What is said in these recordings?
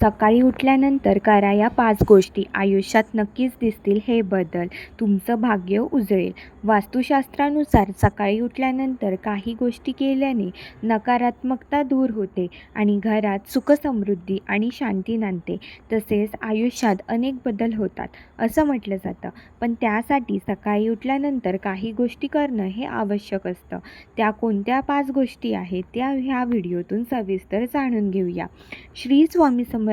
सकाळी उठल्यानंतर करा या 5 गोष्टी, आयुष्यात नक्कीच दिसतील हे बदल. तुमचं भाग्य उजळेल. वास्तुशास्त्रानुसार सकाळी उठल्यानंतर काही गोष्टी केल्याने नकारात्मकता दूर होते आणि घरात सुखसमृद्धी आणि शांती नांदते. तसेच आयुष्यात अनेक बदल होतात असं म्हटलं जातं. पण त्यासाठी सकाळी उठल्यानंतर काही गोष्टी करणं हे आवश्यक असतं. त्या कोणत्या 5 गोष्टी आहेत त्या ह्या व्हिडिओतून सविस्तर जाणून घेऊया. श्री स्वामी समर्थ.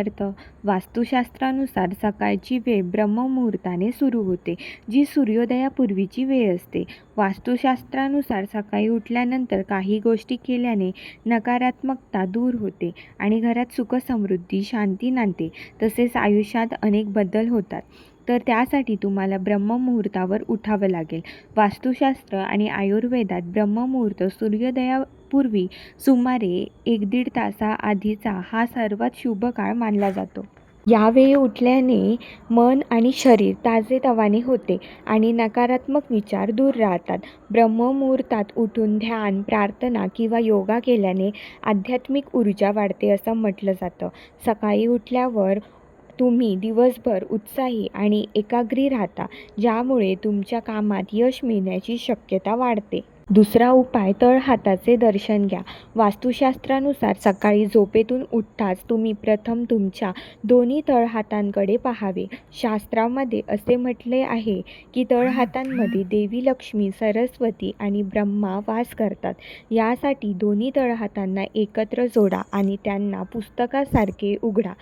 वास्तुशास्त्रानुसार सकाळची वेळ ब्रह्ममुहूर्ताने सुरू होते, जी सूर्योदयापूर्वीची वेळ असते. वास्तुशास्त्रानुसार सकाळी उठल्यानंतर काही गोष्टी केल्याने नकारात्मकता दूर होते आणि घरात सुखसमृद्धी शांती नांदते. तसेच आयुष्यात अनेक बदल होतात. तर त्यासाठी तुम्हाला ब्रह्ममुहूर्तावर उठावं लागेल. वास्तुशास्त्र आणि आयुर्वेदात ब्रह्ममुहूर्त सूर्योदयापूर्वी सुमारे 1-1.5 तासाआधीचा हा सर्वात शुभ काळ मानला जातो. यावेळी उठल्याने मन आणि शरीर ताजेतवाने होते आणि नकारात्मक विचार दूर राहतात. ब्रह्ममुहूर्तात उठून ध्यान, प्रार्थना किंवा योगा केल्याने आध्यात्मिक ऊर्जा वाढते असं म्हटलं जातं. सकाळी उठल्यावर तुम्ही दिवसभर उत्साही आणि एकाग्री राहता, ज्यामुळे तुमच्या कामात यश मिळण्याची शक्यता वाढते. दुसरा उपाय, तळहाताचे दर्शन घ्या. वास्तुशास्त्रानुसार सकाळी झोपेतून उठताच तुम्ही प्रथम तुमच्या दोन्ही तळहातांकडे पाहावे. शास्त्रामध्ये असे म्हटले आहे की तळहातांमध्ये देवी लक्ष्मी, सरस्वती आणि ब्रह्मा वास करतात. यासाठी दोन्ही तळहातांना एकत्र जोडा आणि त्यांना पुस्तकासारखे उघडा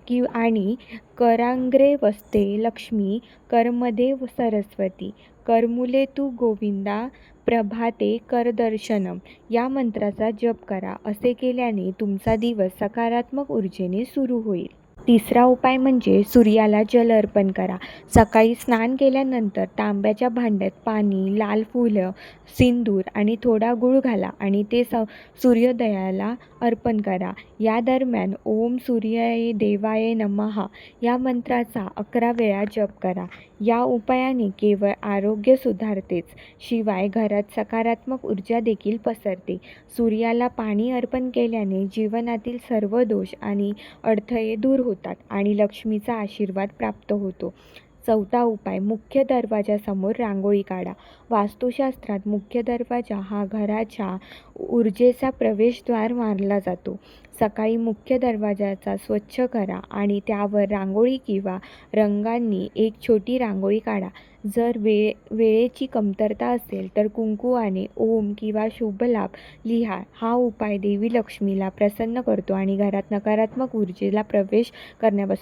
आणि कराग्रे वसते लक्ष्मी, करमध्ये सरस्वती, करमुले तू गोविंदा, प्रभाते करदर्शनम या मंत्राचा जप करा. असे केल्याने तुमचा दिवस सकारात्मक ऊर्जेने सुरू होईल. तिसरा उपाय म्हणजे सूर्याला जल अर्पण करा. सकाळी स्नान केल्यानंतर तांब्याच्या भांड्यात पाणी, लाल फुलं, सिंदूर आणि थोडा गूळ घाला आणि ते सूर्योदयाला अर्पण करा. या दरम्यान ओम सूर्याय देवाय नमः या मंत्राचा 11 वेळा जप करा. या उपायाने केवळ आरोग्य सुधारतेच, शिवाय घरात सकारात्मक ऊर्जा देखील पसरते. सूर्याला पाणी अर्पण केल्याने जीवनातील सर्व दोष आणि अडथळे दूर होतात आणि लक्ष्मीचा आशीर्वाद प्राप्त होतो. चौथा उपाय, मुख्य दरवाजासमोर रांगोळी काढा. वास्तुशास्त्रात मुख्य दरवाजा हा घराच्या ऊर्जेचा प्रवेशद्वार मानला जातो. सकाळी मुख्य दरवाजाचा स्वच्छ करा आणि त्यावर रांगोळी किंवा रंगांनी एक छोटी रांगोळी काढा. जर वेळेची कमतरता असेल तर कुंकुवाने ओम किंवा शुभलाभ लिहा. हा उपाय देवी लक्ष्मीला प्रसन्न करतो आणि घरात नकारात्मक ऊर्जेला प्रवेश करण्यापासून